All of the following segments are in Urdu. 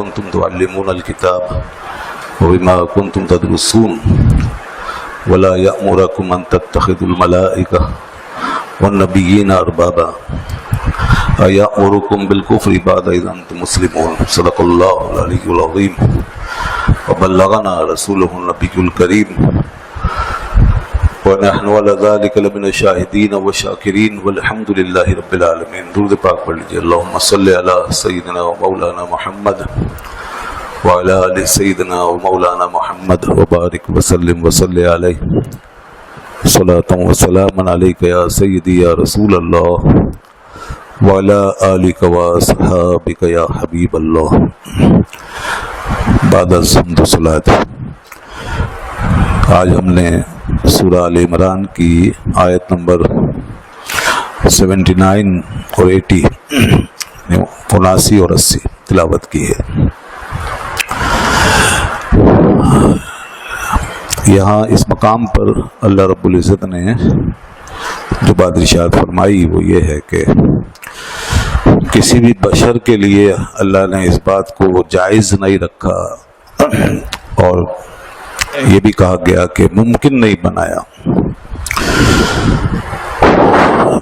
كنتم تعلمون الكتاب وبما كنتم تدرسون ولا يأمركم أن تتخذوا الملائكة والنبيين أربابا أيأمركم بالكفر بعد إذ أنتم مسلمون صدق الله العلي العظيم وبلغنا رسوله النبي الكريم ونحن على ذلك لمن الشاهدين والشاكرين والحمد لله رب العالمين. درود پاک پڑھ لیجیے. اللهم صل على سيدنا ومولانا محمد وعلى آل سيدنا ومولانا محمد وبارك وسلم وصل عليه صلاة وسلام عليك يا سيدي يا رسول الله وعلى آلك وصحابك يا حبيب الله. بعد الحمد صلاة. آج ہم نے سورہ آل عمران کی آیت نمبر 79 اور 80 79 اور 80 تلاوت کی ہے. یہاں اس مقام پر اللہ رب العزت نے جو بات ارشاد فرمائی وہ یہ ہے کہ کسی بھی بشر کے لیے اللہ نے اس بات کو جائز نہیں رکھا اور یہ بھی کہا گیا کہ ممکن نہیں بنایا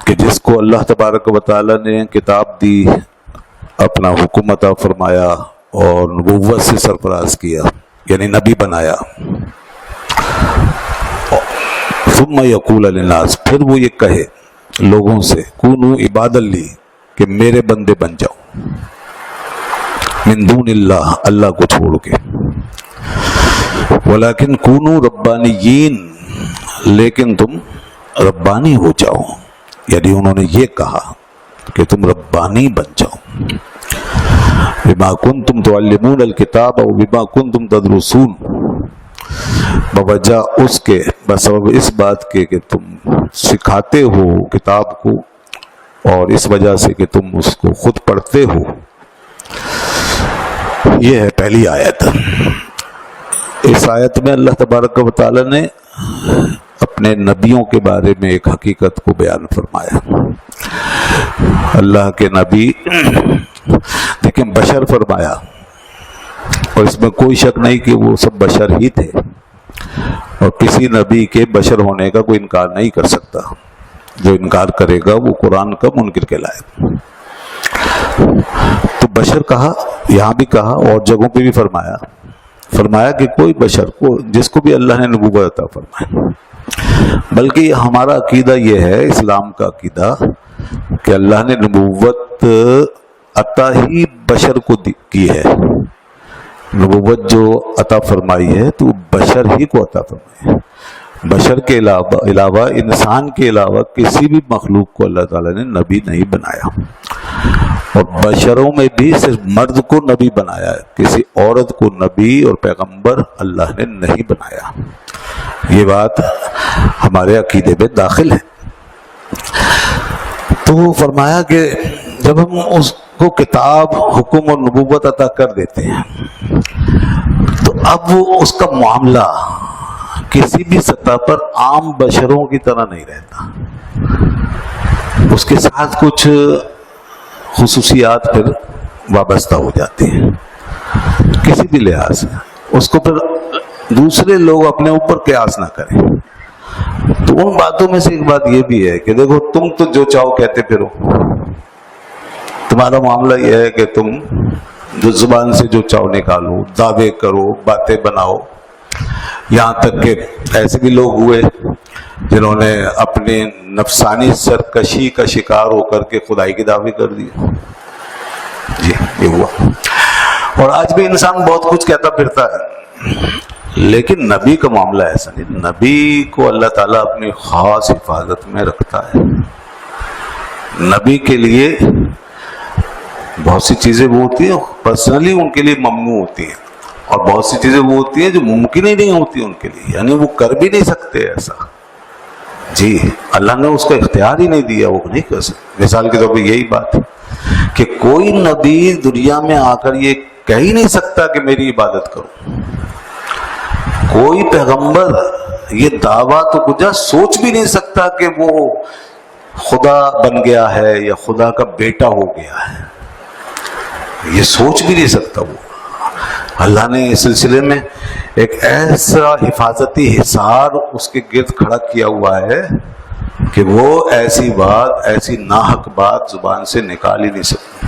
کہ جس کو اللہ تبارک و تعالی نے کتاب دی، اپنا حکم عطا فرمایا اور نبوت سے سرفراز کیا، یعنی نبی بنایا، ثم یقول للناس، پھر وہ یہ کہے لوگوں سے کونوا عبادا لی، کہ میرے بندے بن جاؤ، من دون اللہ، اللہ کو چھوڑ کے، ولیکن کونوا ربانیین، لیکن تم ربانی ہو جاؤ، یعنی انہوں نے یہ کہا کہ تم ربانی بن جاؤ. بما کنتم تعلمون الکتاب وبما کنتم تدرسون، بوجہ اس کے، بسبب اس بات کے کہ تم سکھاتے ہو کتاب کو اور اس وجہ سے کہ تم اس کو خود پڑھتے ہو. یہ ہے پہلی آیت. اس آیت میں اللہ تبارک و تعالی نے اپنے نبیوں کے بارے میں ایک حقیقت کو بیان فرمایا. اللہ کے نبی لیکن بشر فرمایا، اور اس میں کوئی شک نہیں کہ وہ سب بشر ہی تھے، اور کسی نبی کے بشر ہونے کا کوئی انکار نہیں کر سکتا. جو انکار کرے گا وہ قرآن کا منکر کہلائے. تو بشر کہا، یہاں بھی کہا اور جگہوں پہ بھی فرمایا کہ کوئی بشر کو جس کو بھی اللہ نے نبوت عطا فرمایا. بلکہ ہمارا عقیدہ یہ ہے، اسلام کا عقیدہ، کہ اللہ نے نبوت عطا ہی بشر کو کی ہے. نبوت جو عطا فرمائی ہے تو بشر ہی کو عطا فرمائی ہے. بشر کے علاوہ انسان کے علاوہ کسی بھی مخلوق کو اللہ تعالیٰ نے نبی نہیں بنایا. اور بشروں میں بھی صرف مرد کو نبی بنایا ہے، کسی عورت کو نبی اور پیغمبر اللہ نے نہیں بنایا. یہ بات ہمارے عقیدے میں داخل ہے. تو فرمایا کہ جب ہم اس کو کتاب، حکم اور نبوت عطا کر دیتے ہیں تو اب وہ اس کا معاملہ کسی بھی سطح پر عام بشروں کی طرح نہیں رہتا. اس کے ساتھ کچھ خصوصیات پھر وابستہ ہو جاتی ہیں کسی بھی لحاظ سے. اس کو پھر دوسرے لوگ اپنے اوپر قیاس نہ کریں. تو ان باتوں میں سے ایک بات یہ بھی ہے کہ دیکھو، تم تو جو چاہو کہتے پھرو. تمہارا معاملہ یہ ہے کہ تم جو زبان سے جو چاہو نکالو، دعوے کرو، باتیں بناؤ. یہاں تک کہ ایسے بھی لوگ ہوئے جنہوں نے اپنے نفسانی سرکشی کا شکار ہو کر کے خدائی کی دعوی کر دی. جی یہ ہوا. اور آج بھی انسان بہت کچھ کہتا پھرتا ہے، لیکن نبی کا معاملہ ایسا نہیں. نبی کو اللہ تعالیٰ اپنی خاص حفاظت میں رکھتا ہے. نبی کے لیے بہت سی چیزیں وہ ہوتی ہیں پرسنلی ان کے لیے ممنوع ہوتی ہیں، اور بہت سی چیزیں وہ ہوتی ہیں جو ممکن ہی نہیں ہوتی ان کے لیے، یعنی وہ کر بھی نہیں سکتے ایسا. جی اللہ نے اس کا اختیار ہی نہیں دیا، وہ نہیں کر سکتے. مثال کے طور پہ یہی بات ہے کہ کوئی نبی دنیا میں آ کر یہ کہہ ہی نہیں سکتا کہ میری عبادت کرو. کوئی پیغمبر یہ دعویٰ تو کجا سوچ بھی نہیں سکتا کہ وہ خدا بن گیا ہے یا خدا کا بیٹا ہو گیا ہے. یہ سوچ بھی نہیں سکتا وہ. اللہ نے اس سلسلے میں ایک ایسا حفاظتی حصار اس کے گرد کھڑا کیا ہوا ہے کہ وہ ایسی بات، ایسی ناحق بات زبان سے نکال ہی نہیں سکتے.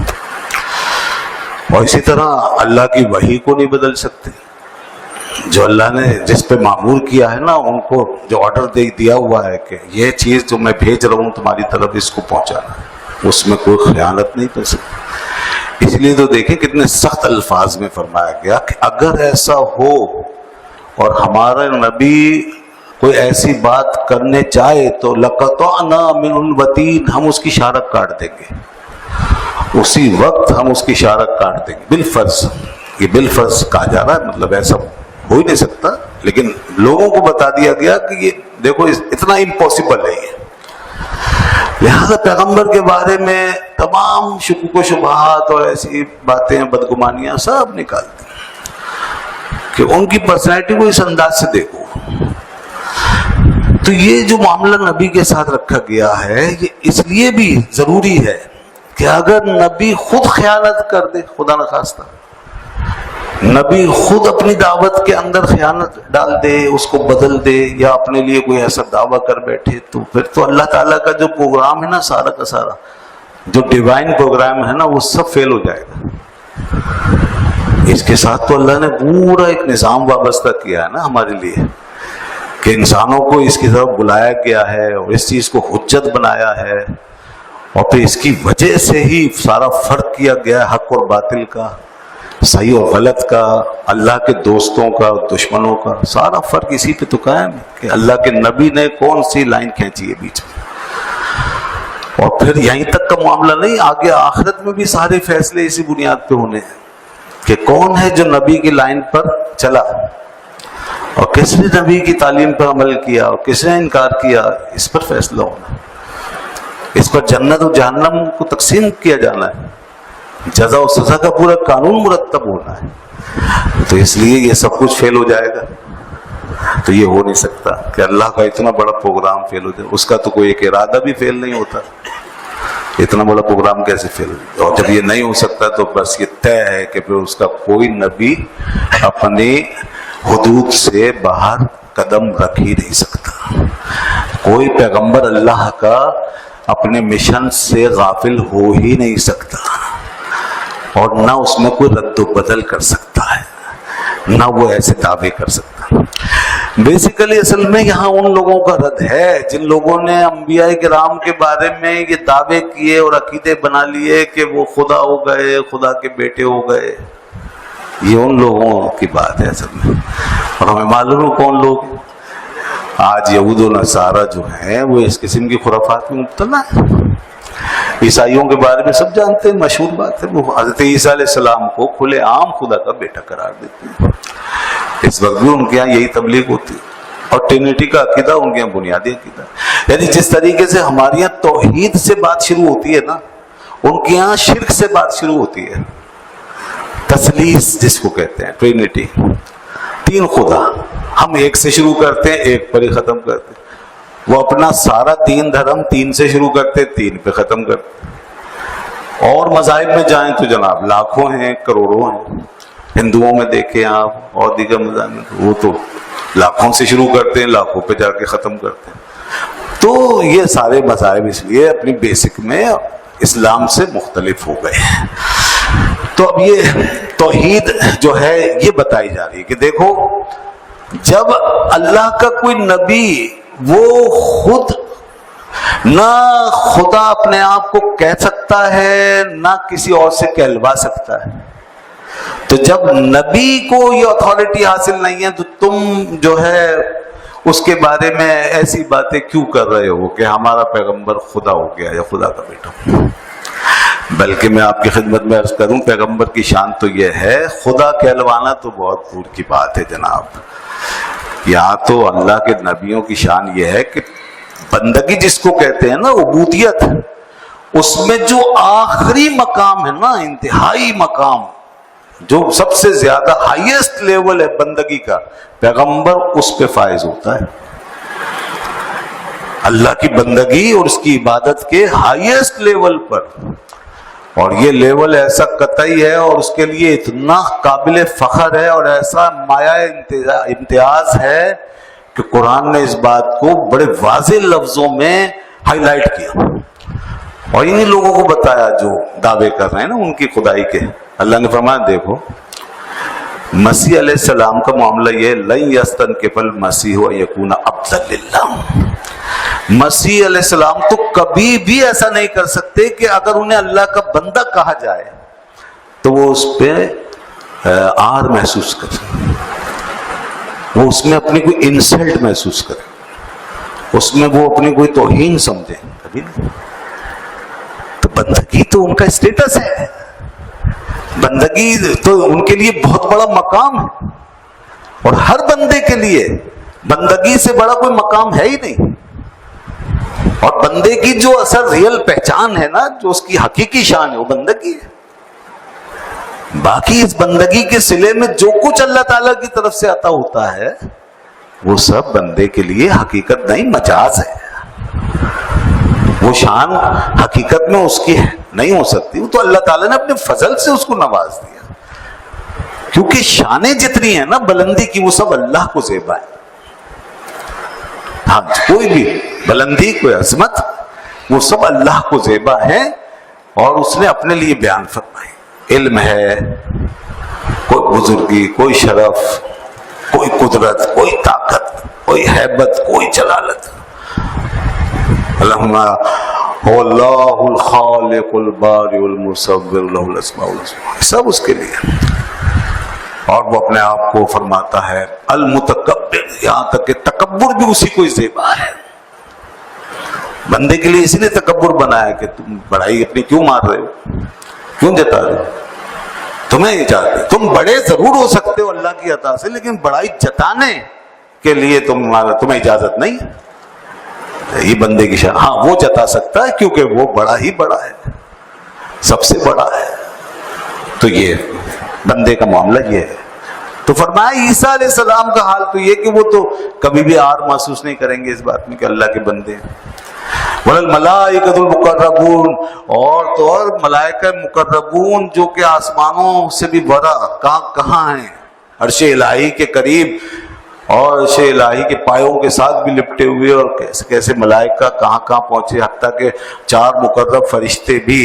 اور اسی طرح اللہ کی وحی کو نہیں بدل سکتے. جو اللہ نے جس پہ معمور کیا ہے نا، ان کو جو آرڈر دیا ہوا ہے کہ یہ چیز جو میں بھیج رہا ہوں تمہاری طرف، اس کو پہنچانا، اس میں کوئی خیانت نہیں کر سکتے. اس لیے تو دیکھیں کتنے سخت الفاظ میں فرمایا گیا کہ اگر ایسا ہو اور ہمارا نبی کوئی ایسی بات کرنے چاہے تو لَقَطَعْنَا مِنْهُ الْوَتِينَ، ہم اس کی شارک کاٹ دیں گے، اسی وقت ہم اس کی شارک کاٹ دیں گے. بالفرض، یہ بالفرض کہا جا رہا ہے، مطلب ایسا ہو ہی نہیں سکتا، لیکن لوگوں کو بتا دیا گیا کہ یہ دیکھو اتنا امپاسبل ہے یہ. لہذا پیغمبر کے بارے میں تمام شکوک و شبہات اور ایسی باتیں، بدگمانیاں سب نکال دیں کہ ان کی پرسنالٹی کو اس انداز سے دیکھو. تو یہ جو معاملہ نبی کے ساتھ رکھا گیا ہے، یہ اس لیے بھی ضروری ہے کہ اگر نبی خود خیانت کر دے، خدا نخواستہ نبی خود اپنی دعوت کے اندر خیانت ڈال دے، اس کو بدل دے، یا اپنے لیے کوئی ایسا دعویٰ کر بیٹھے، تو پھر تو اللہ تعالیٰ کا جو پروگرام ہے نا، سارا کا سارا جو ڈیوائن پروگرام ہے نا، وہ سب فیل ہو جائے گا. اس کے ساتھ تو اللہ نے پورا ایک نظام وابستہ کیا ہے نا ہمارے لیے، کہ انسانوں کو اس کی طرف بلایا گیا ہے اور اس چیز کو حجت بنایا ہے، اور پھر اس کی وجہ سے ہی سارا فرق کیا گیا ہے حق اور باطل کا، صحیح اور غلط کا، اللہ کے دوستوں کا، دشمنوں کا. سارا فرق اسی پہ تو قائم ہے کہ اللہ کے نبی نے کون سی لائن کھینچی ہے بیچ میں. اور پھر یہیں تک کا معاملہ نہیں، آگے آخرت میں بھی سارے فیصلے اسی بنیاد پہ ہونے ہیں کہ کون ہے جو نبی کی لائن پر چلا اور کس نے نبی کی تعلیم پر عمل کیا اور کس نے انکار کیا. اس پر فیصلہ ہونا، اس پر جنت و جہنم کو تقسیم کیا جانا ہے، جزا و سزا کا پورا قانون مرتب ہونا ہے. تو اس لیے یہ سب کچھ فیل ہو جائے گا. تو یہ ہو نہیں سکتا کہ اللہ کا اتنا بڑا پروگرام فیل ہو جائے. اس کا تو کوئی ایک ارادہ بھی فیل نہیں ہوتا، اتنا بڑا پروگرام کیسے فیل ہو جائے. اور جب یہ نہیں ہو سکتا تو بس یہ طے ہے کہ پھر اس کا کوئی نبی اپنی حدود سے باہر قدم رکھ ہی نہیں سکتا. کوئی پیغمبر اللہ کا اپنے مشن سے غافل ہو ہی نہیں سکتا، اور نہ اس میں کوئی رد و بدل کر سکتا ہے، نہ وہ ایسے دعوے کر سکتا. بیسیکلی اصل میں یہاں ان لوگوں کا رد ہے جن لوگوں نے انبیاء کرام کے بارے میں یہ دعوے کیے اور عقیدے بنا لیے کہ وہ خدا ہو گئے، خدا کے بیٹے ہو گئے. یہ ان لوگوں کی بات ہے اصل میں. اور ہمیں معلوم ہے کون لوگ ہیں. آج یہود و نصارہ جو ہیں وہ اس قسم کی خرافات میں مبتلا ہیں. عیسائیوں کے بارے میں سب جانتے ہیں، مشہور بات ہے، وہ حضرت عیسیٰ علیہ السلام کو کھلے عام خدا کا بیٹا قرار دیتے ہیں. اس وقت بھی ان کے یہاں یہی تبلیغ ہوتی ہے. اور ٹرینٹی کا عقیدہ ان کے یہاں بنیادی عقیدہ، یعنی جس طریقے سے ہمارے یہاں توحید سے بات شروع ہوتی ہے نا، ان کے یہاں شرک سے بات شروع ہوتی ہے. تثلیث جس کو کہتے ہیں، ٹرینٹی، تین خدا. ہم ایک سے شروع کرتے ہیں، ایک پر ہی ختم کرتے ہیں. وہ اپنا سارا دین دھرم تین سے شروع کرتے، تین پہ ختم کرتے. اور مذاہب میں جائیں تو جناب لاکھوں ہیں، کروڑوں ہیں. ہندوؤں میں دیکھیں آپ اور دیگر مذاہب میں، وہ تو لاکھوں سے شروع کرتے ہیں، لاکھوں پہ جا کے ختم کرتے ہیں. تو یہ سارے مذاہب اس لیے اپنی بیسک میں اسلام سے مختلف ہو گئے ہیں. تو اب یہ توحید جو ہے یہ بتائی جا رہی ہے کہ دیکھو، جب اللہ کا کوئی نبی وہ خود نہ خدا اپنے آپ کو کہہ سکتا ہے، نہ کسی اور سے کہلوا سکتا ہے، تو جب نبی کو یہ اتھارٹی حاصل نہیں ہے تو تم جو ہے اس کے بارے میں ایسی باتیں کیوں کر رہے ہو کہ ہمارا پیغمبر خدا ہو گیا یا خدا کا بیٹا. بلکہ میں آپ کی خدمت میں عرض کروں، پیغمبر کی شان تو یہ ہے، خدا کہلوانا تو بہت دور کی بات ہے جناب. یہاں تو اللہ کے نبیوں کی شان یہ ہے کہ بندگی جس کو کہتے ہیں نا، عبودیت، اس میں جو آخری مقام ہے نا، انتہائی مقام، جو سب سے زیادہ ہائیسٹ لیول ہے بندگی کا، پیغمبر اس پہ فائز ہوتا ہے. اللہ کی بندگی اور اس کی عبادت کے ہائیسٹ لیول پر اور یہ لیول ایسا قطعی ہے اور اس کے لیے اتنا قابل فخر ہے اور ایسا مایہ امتیاز ہے کہ قرآن نے اس بات کو بڑے واضح لفظوں میں ہائی لائٹ کیا اور انہی لوگوں کو بتایا جو دعوے کر رہے ہیں نا ان کی خدائی کے. اللہ نے فرمایا دیکھو مسیح علیہ السلام کا معاملہ یہ لن یستنکف المسیح ان یکون عبدا للہ. مسیح علیہ السلام تو کبھی بھی ایسا نہیں کر سکتے کہ اگر انہیں اللہ کا بندہ کہا جائے تو وہ اس پہ آر محسوس کرے, وہ اس میں اپنی کوئی انسلٹ محسوس کرے, اس میں وہ اپنی کوئی توہین سمجھے, کبھی نہیں. تو بندگی تو ان کا اسٹیٹس ہے, بندگی تو ان کے لیے بہت بڑا مقام ہے اور ہر بندے کے لیے بندگی سے بڑا کوئی مقام ہے ہی نہیں. اور بندے کی جو اصل ریئل پہچان ہے نا, جو اس کی حقیقی شان ہے, وہ بندگی ہے. باقی اس بندگی کے صلے میں جو کچھ اللہ تعالیٰ کی طرف سے عطا ہوتا ہے وہ سب بندے کے لیے حقیقت نہیں, مجاز ہے. وہ شان حقیقت میں اس کی نہیں ہو سکتی, وہ تو اللہ تعالیٰ نے اپنے فضل سے اس کو نواز دیا. کیونکہ شانیں جتنی ہیں نا بلندی کی, وہ سب اللہ کو زیبا ہے. ہاں کوئی بھی بلندی, کوئی عظمت, وہ سب اللہ کو زیبا ہے اور اس نے اپنے لیے بیان فرمائے. علم ہے, کوئی بزرگی, کوئی شرف, کوئی قدرت, کوئی طاقت, کوئی ہیبت, کوئی جلالت. اللہم اللہ الخالق البارئ المصور له الاسماء الحسنى, سب اس کے لیے. اور وہ اپنے آپ کو فرماتا ہے المتکبر, یہاں تک کہ تکبر بھی اسی کو زیبا ہے. بندے کے لیے اسی نے تکبر بنایا کہ تم بڑائی اپنی کیوں مار رہے ہو, کیوں جتا رہے ہو, تمہیں اجازت, تم بڑے ضرور ہو سکتے ہو اللہ کی عطا سے, لیکن بڑائی جتانے کے لیے تمہیں اجازت نہیں. یہ بندے کی شان, ہاں وہ جتا سکتا ہے کیونکہ وہ بڑا ہی بڑا ہے, سب سے بڑا ہے. تو یہ بندے کا معاملہ یہ ہے. تو فرمایا عیسیٰ علیہ السلام کا حال تو یہ کہ وہ تو کبھی بھی آر محسوس نہیں کریں گے اس بات میں کہ اللہ کے بندے ہیں. وَالْمَلَائِكَةُ الْمُقَرَّبُونَ, اور تو اور ملائکہ مقربون جو کہ آسمانوں سے بھی بڑا کہاں ہیں, عرش الہی کے قریب اور عرش الہی کے پایوں کے ساتھ بھی لپٹے ہوئے, اور کیسے کیسے ملائکہ کہاں کہاں پہنچے, حتیٰ کہ 4 مقرب فرشتے بھی,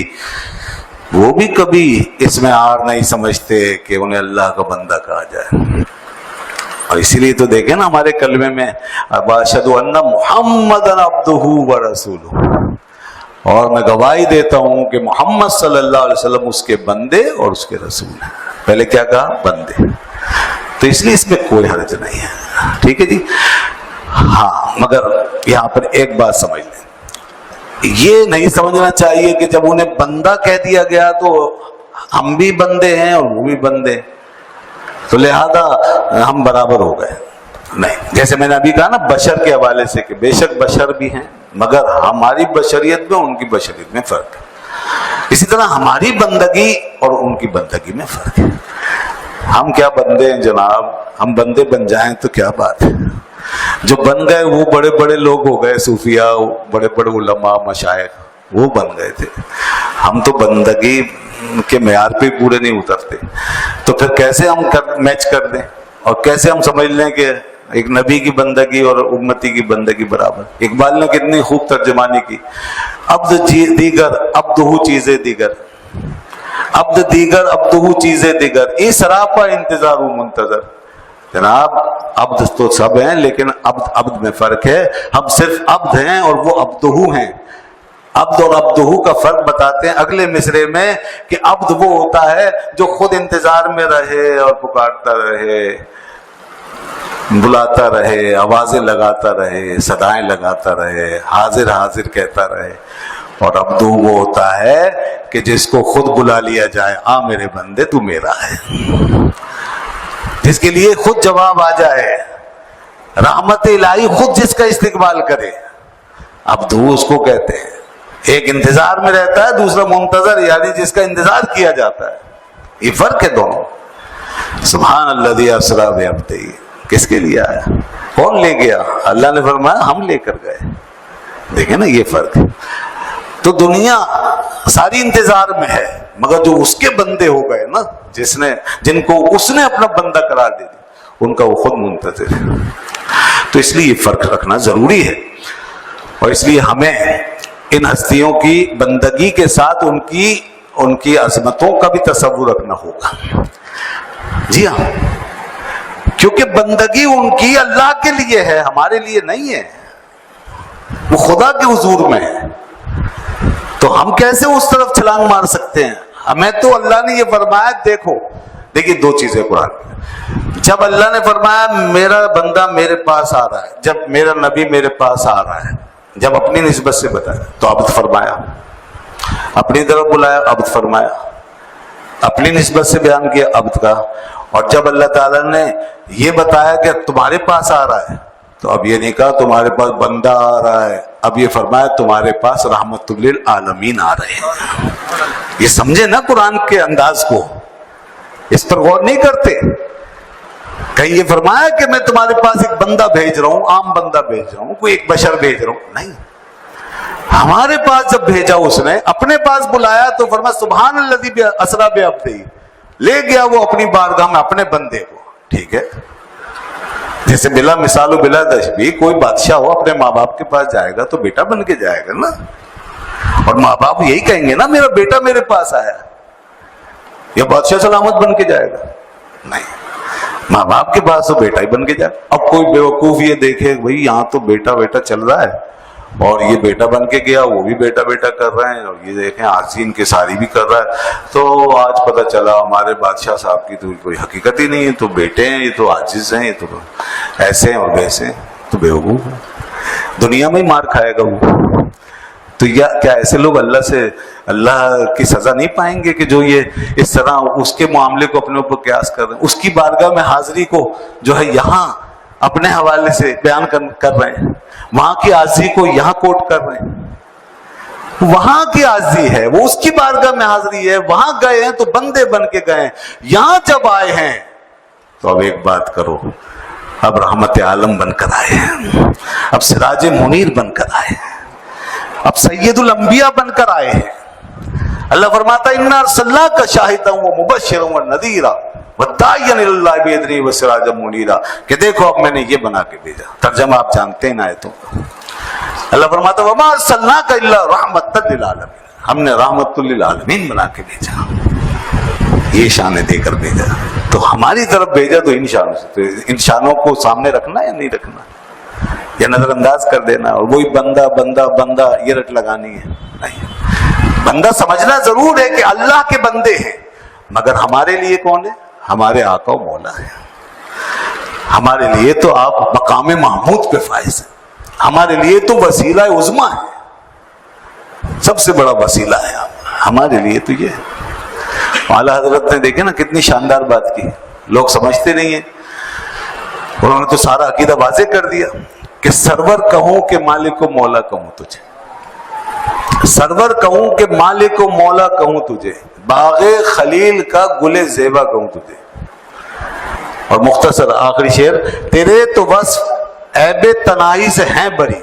وہ بھی کبھی اس میں آر نہیں سمجھتے کہ انہیں اللہ کا بندہ کہا جائے. اور اسی لیے تو دیکھیں نا ہمارے کلمے میں اشہد ان محمدًا عبدہ ورسولہ, اور میں گواہی دیتا ہوں کہ محمد صلی اللہ علیہ وسلم اس کے بندے اور اس کے رسول ہیں. پہلے کیا کہا, بندے. تو اس لیے اس میں کوئی حرج نہیں ہے, ٹھیک ہے جی. ہاں مگر یہاں پر ایک بات سمجھ لیں, یہ نہیں سمجھنا چاہیے کہ جب انہیں بندہ کہہ دیا گیا تو ہم بھی بندے ہیں اور وہ بھی بندے, تو لہذا ہم برابر ہو گئے. نہیں, جیسے میں نے ابھی کہا نا بشر کے حوالے سے کہ بے شک بشر بھی ہیں مگر ہماری بشریت میں ان کی بشریت میں فرق ہے. اسی طرح ہماری بندگی اور ان کی بندگی میں فرق ہے. ہم کیا بندے ہیں جناب, ہم بندے بن جائیں تو کیا بات ہے. جو بن گئے وہ بڑے بڑے لوگ ہو گئے, صوفیاء, بڑے بڑے علماء, مشائخ, وہ بن گئے تھے. ہم تو بندگی کے معیار پہ پورے نہیں اترتے. تو پھر کیسے ہم میچ کر دیں اور کیسے ہم سمجھ لیں کہ ایک نبی کی بندگی اور امتی کی بندگی برابر. اقبال نے کتنی خوب ترجمانی کی, عبد دیگر عبدہ چیزیں دیگر, عبد دیگر عبدہ چیزیں دیگر, اس سراپا انتظار و منتظر. جناب عبد تو سب ہیں لیکن عبد میں فرق ہے. ہم صرف عبد ہیں اور وہ عبدہ ہیں. عبد اور عبدہ کا فرق بتاتے ہیں اگلے مصرے میں کہ عبد وہ ہوتا ہے جو خود انتظار میں رہے اور پکارتا رہے, بلاتا رہے, آوازیں لگاتا رہے, صدائیں لگاتا رہے, حاضر حاضر کہتا رہے. اور عبدہ وہ ہوتا ہے کہ جس کو خود بلا لیا جائے, آ میرے بندے تو میرا ہے, جس کے لیے خود جواب آ جائے, رحمت الہی خود جس کا استقبال کرے, عبدہ اس کو کہتے ہیں. ایک انتظار میں رہتا ہے, دوسرا منتظر, یعنی جس کا انتظار کیا جاتا ہے. یہ فرق ہے دونوں. سبحان الذی اسری بعبدہ, کس کے لیے آیا, کون لے گیا, اللہ نے فرمایا ہم لے کر گئے. دیکھیں نا یہ فرق ہے. تو دنیا ساری انتظار میں ہے، مگر جو اس کے بندے ہو گئے نا، جن کو اس نے اپنا بندہ قرار دے دی، ان کا وہ خود منتظر ہے۔ تو اس لیے یہ فرق رکھنا ضروری ہے، اور اس لیے ہمیں ان ہستیوں کی بندگی کے ساتھ ان کی عظمتوں کا بھی تصور رکھنا ہوگا۔ جی ہاں، کیونکہ بندگی ان کی اللہ کے لیے ہے، ہمارے لیے نہیں ہے، وہ خدا کے حضور میں ہے۔ تو ہم کیسے اس طرف چھلانگ مار سکتے ہیں؟ ہمیں تو اللہ نے یہ فرمایا، دیکھیے دو چیزیں قرآن میں، جب اللہ نے فرمایا میرا بندہ میرے پاس آ رہا ہے، جب میرا نبی میرے پاس آ رہا ہے، جب اپنی نسبت سے بتایا تو عبد فرمایا، اپنی طرف بلایا عبد فرمایا، اپنی نسبت سے بیان کیا عبد کا، اور جب اللہ تعالیٰ نے یہ بتایا کہ تمہارے پاس آ رہا ہے، تو اب یہ نہیں کہا تمہارے پاس بندہ آ رہا ہے، اب یہ فرمایا تمہارے پاس رحمت للعالمین آ رہے ہیں۔ یہ سمجھے نا قرآن کے انداز کو، اس پر غور نہیں کرتے۔ کہیں یہ فرمایا کہ میں تمہارے پاس ایک بندہ بھیج رہا ہوں، عام بندہ بھیج رہا ہوں، کوئی ایک بشر بھیج رہا ہوں، نہیں، ہمارے پاس جب بھیجا اس نے، اپنے پاس بلایا تو فرمایا سبحان الذی اسریٰ بعبدہ، لے گیا وہ اپنی بارگاہ میں اپنے بندے کو۔ ٹھیک ہے، جیسے بلا مثال و بلا تشبیہ، کوئی بادشاہ ہو اپنے ماں باپ کے پاس جائے گا تو بیٹا بن کے جائے گا نا، اور ماں باپ یہی کہیں گے نا میرا بیٹا میرے پاس آیا، یا بادشاہ سلامت بن کے جائے گا؟ نہیں، ماں باپ کے پاس تو بیٹا ہی بن کے جائے۔ اب کوئی بیوقوف یہ دیکھے بھئی یہاں تو بیٹا چل رہا ہے، اور یہ بیٹا بن کے گیا، وہ بھی بیٹا کر رہے ہیں، اور یہ دیکھیں عاجزی ان کے ساری بھی کر رہا ہے، تو آج پتہ چلا ہمارے بادشاہ صاحب کی تو کوئی حقیقت ہی نہیں ہے، تو بیٹے ہیں، یہ تو عاجز ہیں، یہ تو ایسے ہیں اور ویسے ہیں، تو بیوقوف ہے، دنیا میں ہی مار کھائے گا وہ۔ تو کیا ایسے لوگ اللہ کی سزا نہیں پائیں گے کہ جو یہ اس طرح اس کے معاملے کو اپنے اوپر قیاس کر رہے ہیں، اس کی بارگاہ میں حاضری کو جو ہے یہاں اپنے حوالے سے بیان کر رہے ہیں، وہاں کی عاجزی کو یہاں کوٹ کر رہے ہیں۔ وہاں کی عاجزی ہے، وہ اس کی بارگاہ میں حاضری ہے، وہاں گئے ہیں تو بندے بن کے گئے ہیں، یہاں جب آئے ہیں تو اب ایک بات کرو، اب رحمت عالم بن کر آئے ہیں، اب سراج منیر بن کر آئے ہیں، اب سید الانبیاء بن کر آئے ہیں۔ اللہ فرماتا ہے انا ارسلناک شاہدا ومبشرا ونذیرا وداعیا الی اللہ باذنہ وسراجا منیرا، کہ دیکھو اب میں نے یہ بنا کے بھیجا۔ ترجمہ آپ جانتے ہیں آیتوں کا۔ اللہ فرماتا ہے وما ارسلناک الا رحمۃ للعالمین، ہم نے رحمت للعالمین بنا کے بھیجا، یہ شانیں دے کر بھیجا، تو ہماری طرف بھیجا تو ان شانوں سے، تو ان شانوں کو سامنے رکھنا یا نہیں رکھنا، یا نظر انداز کر دینا، اور وہی بندہ بندہ بندہ یہ رٹ لگانی ہے؟ نہیں، بندہ سمجھنا ضرور ہے کہ اللہ کے بندے ہیں، مگر ہمارے لیے کون ہے؟ ہمارے آقا و مولا ہے، ہمارے لیے تو آپ مقام محمود پہ فائز ہیں، ہمارے لیے تو وسیلہ عظمیٰ ہے، سب سے بڑا وسیلہ ہے ہمارے لیے تو یہ ہے۔ اعلیٰ حضرت نے دیکھے نا کتنی شاندار بات کی، لوگ سمجھتے نہیں ہیں، انہوں نے تو سارا عقیدہ واضح کر دیا کہ سرور کہوں کہ مالک و مولا کہوں تجھے، سرور کہوں کہ مالک و مولا کہوں تجھے، باغ خلیل کا گل زیبا کہوں تجھے۔ اور مختصر آخری شعر، تیرے تو وصف عیب تناہی سے ہیں بری،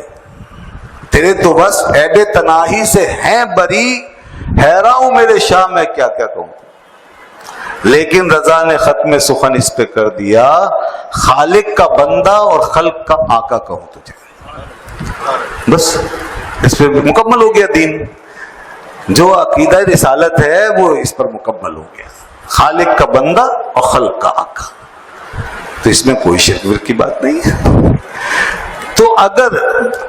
تیرے تو وصف عیب تناہی سے ہیں بری، حیراں ہوں میرے شاہ میں کیا کیا کہوں، لیکن رضا نے ختم سخن اس پہ کر دیا، خالق کا بندہ اور خلق کا آقا کہوں تجھے۔ بس اس پہ مکمل ہو گیا دین، جو عقیدہ رسالت ہے وہ اس پر مکمل ہو گیا، خالق کا بندہ اور خلق کا آقا، تو اس میں کوئی شک کی بات نہیں ہے۔ تو اگر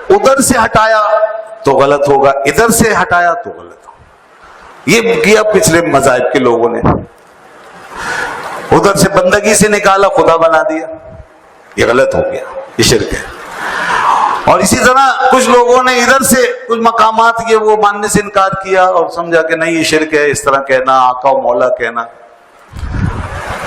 ادھر سے ہٹایا تو غلط ہوگا، ادھر سے ہٹایا تو غلط ہوگا، یہ کیا پچھلے مذاہب کے لوگوں نے، ادھر سے بندگی سے نکالا خدا بنا دیا، یہ غلط ہو گیا، یہ شرک ہے۔ اور اسی طرح کچھ لوگوں نے ادھر سے کچھ مقامات یہ وہ ماننے سے انکار کیا اور سمجھا کہ نہیں یہ شرک ہے، اس طرح کہنا، آقا و مولا کہنا،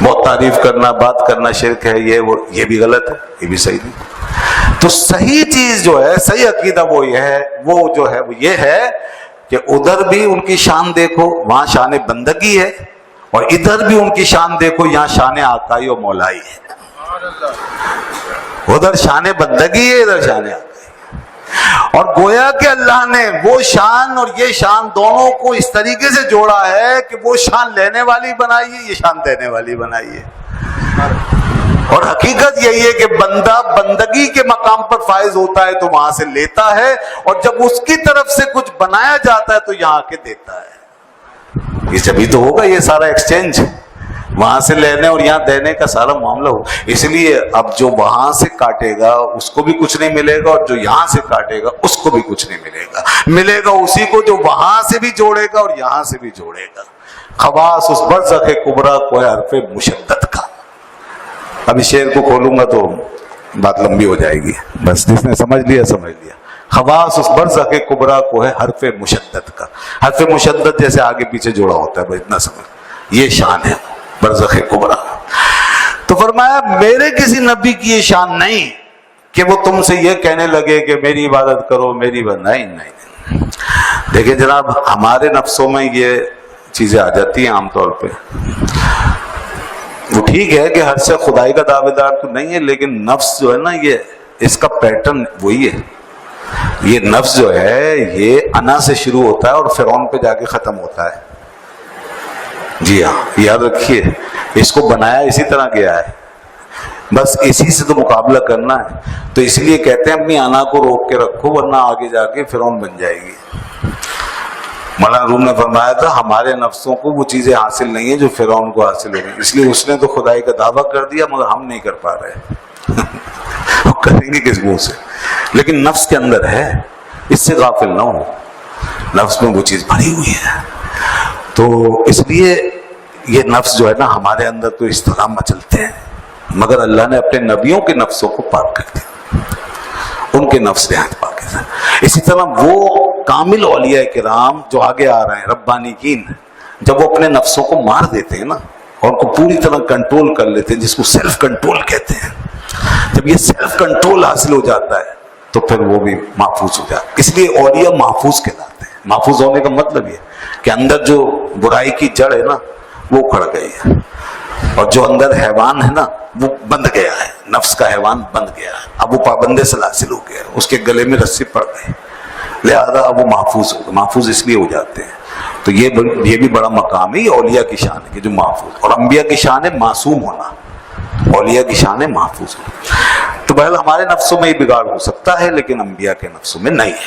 بہت تعریف کرنا، بات کرنا شرک ہے، یہ وہ، یہ بھی غلط ہے، یہ بھی صحیح نہیں۔ تو صحیح چیز جو ہے، صحیح عقیدہ وہ یہ ہے کہ ادھر بھی ان کی شان دیکھو، وہاں شان بندگی ہے، اور ادھر بھی ان کی شان دیکھو، یہاں شان آقائی و مولائی ہے، ادھر شان بندگی ہے، ادھر شان آقائی۔ اور گویا کہ اللہ نے وہ شان اور یہ شان دونوں کو اس طریقے سے جوڑا ہے کہ وہ شان لینے والی بنائی ہے، یہ شان دینے والی بنائی ہے۔ اور حقیقت یہی ہے کہ بندہ بندگی کے مقام پر فائز ہوتا ہے تو وہاں سے لیتا ہے، اور جب اس کی طرف سے کچھ بنایا جاتا ہے تو یہاں کے دیتا ہے۔ یہ جبھی تو ہوگا یہ سارا ایکسچینج، وہاں سے لینے اور یہاں دینے کا سارا معاملہ ہو۔ اس لیے اب جو وہاں سے کاٹے گا اس کو بھی کچھ نہیں ملے گا، اور جو یہاں سے کاٹے گا اس کو بھی کچھ نہیں ملے گا، ملے گا اسی کو جو وہاں سے بھی جوڑے گا اور یہاں سے بھی جوڑے گا۔ خواص اس برزخ کبریٰ کو ہے حرف مشدد کا۔ اب اس شعر کو کھولوں گا تو بات لمبی ہو جائے گی، بس جس نے سمجھ لیا سمجھ لیا۔ خواص اس برزخ کبریٰ کو ہے حرف مشدد کا۔ حرف مشدد جیسے آگے پیچھے جوڑا ہوتا ہے، بس اتنا سمجھ، یہ شان ہے برزخ کبریٰ۔ تو فرمایا میرے کسی نبی کی یہ شان نہیں کہ وہ تم سے یہ کہنے لگے کہ میری عبادت کرو، میری نہیں۔ دیکھیں جناب، ہمارے نفسوں میں یہ چیزیں آ جاتی ہیں عام طور پہ۔ وہ ٹھیک ہے کہ ہر سے خدائی کا دعوے دار تو نہیں ہے، لیکن نفس جو ہے نا، یہ اس کا پیٹرن وہی ہے۔ یہ نفس جو ہے یہ انا سے شروع ہوتا ہے اور فرعون پہ جا کے ختم ہوتا ہے۔ جی ہاں، یاد رکھیے، اس کو بنایا اسی طرح گیا ہے، بس اسی سے تو مقابلہ کرنا ہے۔ تو اس لیے کہتے ہیں اپنی انا کو روک کے رکھو، ورنہ آگے جا کے فرعون بن جائے گی۔ مولانا روم نے فرمایا تھا ہمارے نفسوں کو وہ چیزیں حاصل نہیں ہیں جو فرعون کو حاصل ہو گئی، اس لیے اس نے تو خدائی کا دعویٰ کر دیا مگر ہم نہیں کر پا رہے۔ وہ کریں گے کس منہ سے؟ لیکن نفس کے اندر ہے، اس سے غافل نہ ہو، نفس میں وہ چیز بھری ہوئی ہے۔ تو اس لیے یہ نفس جو ہے نا ہمارے اندر تو اس طرح مچلتے ہیں، مگر اللہ نے اپنے نبیوں کے نفسوں کو پاک کر دیا، ان کے نفس نہایت پاک ہے۔ اسی طرح وہ کامل اولیاء کرام جو آگے آ رہے ہیں ربانیین، جب وہ اپنے نفسوں کو مار دیتے ہیں نا اور ان کو پوری طرح کنٹرول کر لیتے ہیں، جس کو سیلف کنٹرول کہتے ہیں، جب یہ سیلف کنٹرول حاصل ہو جاتا ہے تو پھر وہ بھی محفوظ ہو جاتا ہے۔ اس لیے اولیاء محفوظ کہلاتے ہیں۔ محفوظ ہونے کا مطلب یہ کہ اندر جو برائی کی جڑ ہے نا وہ اکھڑ گئی ہے، اور جو اندر حیوان ہے نا وہ بند گیا ہے، نفس کا حیوان بند گیا ہے، اب وہ پابند سلاسل ہو گیا، اس کے گلے میں رسی پڑ گئی، لہذا اب وہ محفوظ ہو گئے۔ محفوظ اس لیے ہو جاتے ہیں۔ تو یہ بھی بڑا مقام ہے، یہ اولیاء کی شان ہے کہ جو محفوظ، اور انبیاء کی شان ہے معصوم ہونا، اولیاء کی شان ہے محفوظ ہونا۔ تو بہرحال ہمارے نفسوں میں یہ بگاڑ ہو سکتا ہے لیکن انبیاء کے نفسوں میں نہیں ہے۔